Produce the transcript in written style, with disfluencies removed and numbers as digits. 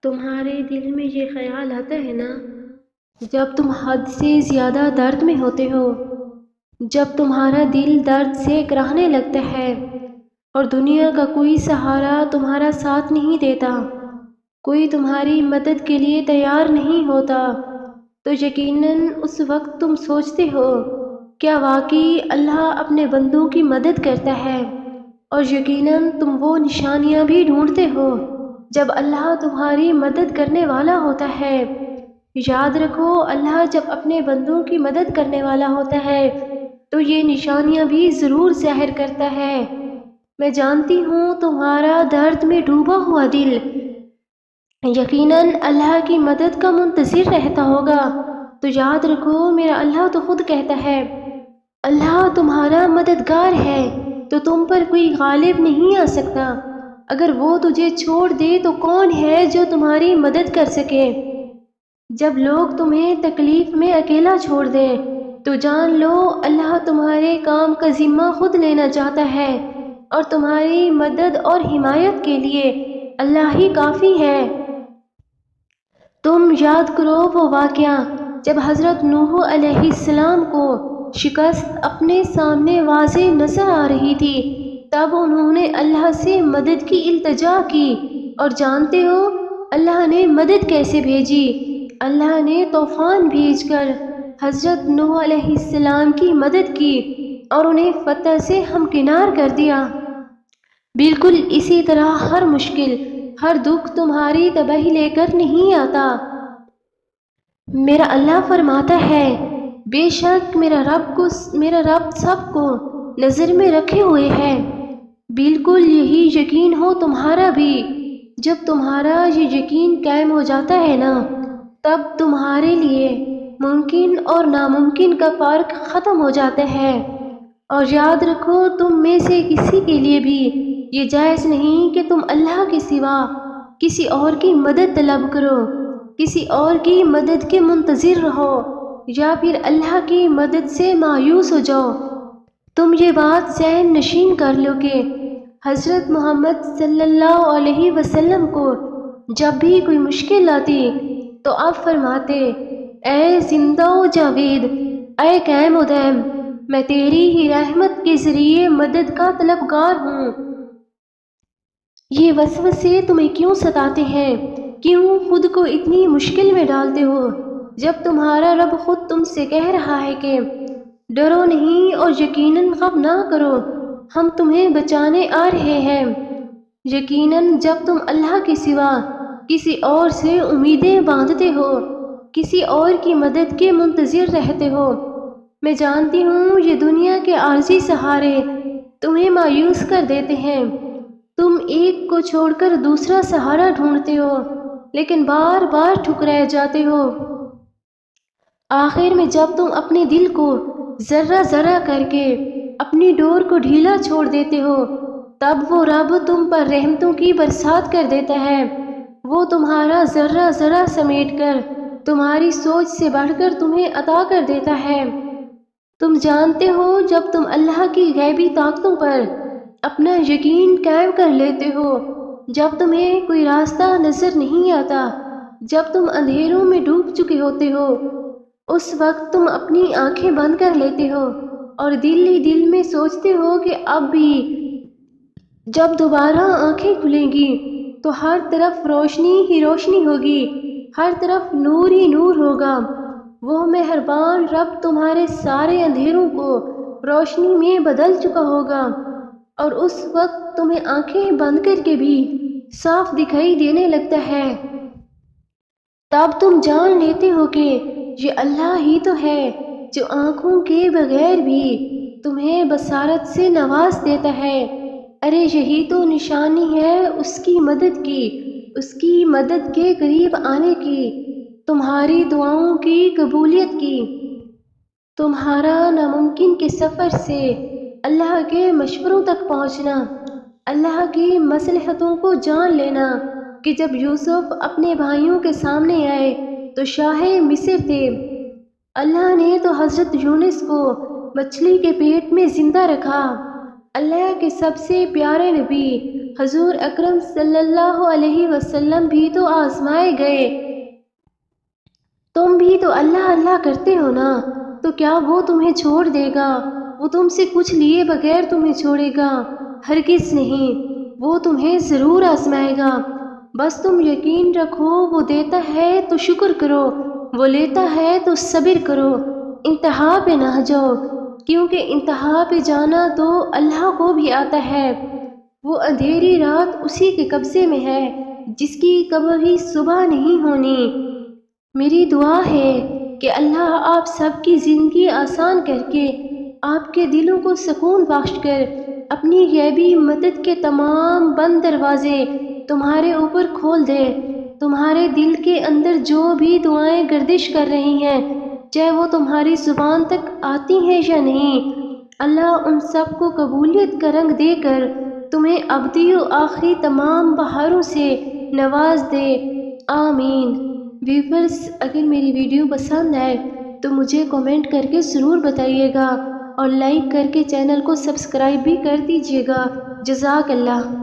تمہارے دل میں یہ خیال آتا ہے نا جب تم حد سے زیادہ درد میں ہوتے ہو، جب تمہارا دل درد سے کراہنے لگتا ہے اور دنیا کا کوئی سہارا تمہارا ساتھ نہیں دیتا، کوئی تمہاری مدد کے لیے تیار نہیں ہوتا، تو یقیناً اس وقت تم سوچتے ہو کیا واقعی اللہ اپنے بندوں کی مدد کرتا ہے، اور یقیناً تم وہ نشانیاں بھی ڈھونڈتے ہو جب اللہ تمہاری مدد کرنے والا ہوتا ہے۔ یاد رکھو، اللہ جب اپنے بندوں کی مدد کرنے والا ہوتا ہے تو یہ نشانیاں بھی ضرور ظاہر کرتا ہے۔ میں جانتی ہوں تمہارا درد میں ڈوبا ہوا دل یقیناً اللہ کی مدد کا منتظر رہتا ہوگا، تو یاد رکھو میرا اللہ تو خود کہتا ہے اللہ تمہارا مددگار ہے، تو تم پر کوئی غالب نہیں آ سکتا۔ اگر وہ تجھے چھوڑ دے تو کون ہے جو تمہاری مدد کر سکے؟ جب لوگ تمہیں تکلیف میں اکیلا چھوڑ دیں تو جان لو اللہ تمہارے کام کا ذمہ خود لینا چاہتا ہے، اور تمہاری مدد اور حمایت کے لیے اللہ ہی کافی ہے۔ تم یاد کرو وہ واقعہ جب حضرت نوح علیہ السلام کو شکست اپنے سامنے واضح نظر آ رہی تھی، تب انہوں نے اللہ سے مدد کی التجا کی، اور جانتے ہو اللہ نے مدد کیسے بھیجی؟ اللہ نے طوفان بھیج کر حضرت نوح علیہ السلام کی مدد کی اور انہیں فتح سے ہمکنار کر دیا۔ بالکل اسی طرح ہر مشکل، ہر دکھ تمہاری تباہی لے کر نہیں آتا۔ میرا اللہ فرماتا ہے بے شک میرا رب سب کو نظر میں رکھے ہوئے ہے۔ بالکل یہی یقین ہو تمہارا بھی۔ جب تمہارا یہ یقین قائم ہو جاتا ہے نا، تب تمہارے لیے ممکن اور ناممکن کا فرق ختم ہو جاتا ہے۔ اور یاد رکھو تم میں سے کسی کے لیے بھی یہ جائز نہیں کہ تم اللہ کے سوا کسی اور کی مدد طلب کرو، کسی اور کی مدد کے منتظر رہو، یا پھر اللہ کی مدد سے مایوس ہو جاؤ۔ تم یہ بات ذہن نشین کر لو کہ حضرت محمد صلی اللہ علیہ وسلم کو جب بھی کوئی مشکل آتی تو آپ فرماتے اے زندہ و جاوید، اے قائم و دائم، میں تیری ہی رحمت کے ذریعے مدد کا طلبگار ہوں۔ یہ وسوسے تمہیں کیوں ستاتے ہیں؟ کیوں خود کو اتنی مشکل میں ڈالتے ہو جب تمہارا رب خود تم سے کہہ رہا ہے کہ ڈرو نہیں اور یقیناً غم نہ کرو، ہم تمہیں بچانے آ رہے ہیں۔ یقیناً جب تم اللہ کے سوا کسی اور سے امیدیں باندھتے ہو، کسی اور کی مدد کے منتظر رہتے ہو، میں جانتی ہوں یہ دنیا کے عارضی سہارے تمہیں مایوس کر دیتے ہیں۔ تم ایک کو چھوڑ کر دوسرا سہارا ڈھونڈتے ہو لیکن بار بار ٹھکرائے جاتے ہو۔ آخر میں جب تم اپنے دل کو ذرہ ذرہ کر کے اپنی ڈور کو ڈھیلا چھوڑ دیتے ہو، تب وہ رب تم پر رحمتوں کی برسات کر دیتا ہے۔ وہ تمہارا ذرہ ذرہ سمیٹ کر تمہاری سوچ سے بڑھ کر تمہیں عطا کر دیتا ہے۔ تم جانتے ہو جب تم اللہ کی غیبی طاقتوں پر اپنا یقین قائم کر لیتے ہو، جب تمہیں کوئی راستہ نظر نہیں آتا، جب تم اندھیروں میں ڈوب چکے ہوتے ہو، اس وقت تم اپنی آنکھیں بند کر لیتے ہو اور دل ہی دل میں سوچتے ہو کہ اب بھی جب دوبارہ آنکھیں کھلیں گی تو ہر طرف روشنی ہی روشنی ہوگی، ہر طرف نور ہی نور ہوگا۔ وہ مہربان رب تمہارے سارے اندھیروں کو روشنی میں بدل چکا ہوگا، اور اس وقت تمہیں آنکھیں بند کر کے بھی صاف دکھائی دینے لگتا ہے۔ تب تم جان لیتے ہو کہ یہ اللہ ہی تو ہے جو آنکھوں کے بغیر بھی تمہیں بصارت سے نواز دیتا ہے۔ ارے یہی تو نشانی ہے اس کی مدد کی، اس کی مدد کے قریب آنے کی، تمہاری دعاؤں کی قبولیت کی، تمہارا ناممکن کے سفر سے اللہ کے مشوروں تک پہنچنا، اللہ کی مصلحتوں کو جان لینا کہ جب یوسف اپنے بھائیوں کے سامنے آئے تو شاہ مصر تھے، اللہ نے تو حضرت یونس کو مچھلی کے پیٹ میں زندہ رکھا۔ اللہ کے سب سے پیارے نبی حضور اکرم صلی اللہ علیہ وسلم بھی تو آزمائے گئے، تم بھی تو اللہ اللہ کرتے ہو نا، تو کیا وہ تمہیں چھوڑ دے گا؟ وہ تم سے کچھ لیے بغیر تمہیں چھوڑے گا؟ ہرگز نہیں، وہ تمہیں ضرور آزمائے گا، بس تم یقین رکھو وہ دیتا ہے تو شکر کرو، وہ لیتا ہے تو صبر کرو، انتہا پہ نہ جاؤ، کیونکہ انتہا پہ جانا تو اللہ کو بھی آتا ہے، وہ اندھیری رات اسی کے قبضے میں ہے جس کی کبھی صبح نہیں ہونی۔ میری دعا ہے کہ اللہ آپ سب کی زندگی آسان کر کے، آپ کے دلوں کو سکون بخش کر، اپنی غیبی مدد کے تمام بند دروازے تمہارے اوپر کھول دے۔ تمہارے دل کے اندر جو بھی دعائیں گردش کر رہی ہیں، چاہے وہ تمہاری زبان تک آتی ہیں یا نہیں، اللہ ان سب کو قبولیت کا رنگ دے کر تمہیں ابدی و آخری تمام بہاروں سے نواز دے، آمین۔ ویورز، اگر میری ویڈیو پسند آئے تو مجھے کمنٹ کر کے ضرور بتائیے گا اور لائک کر کے چینل کو سبسکرائب بھی کر دیجیے گا۔ جزاک اللہ۔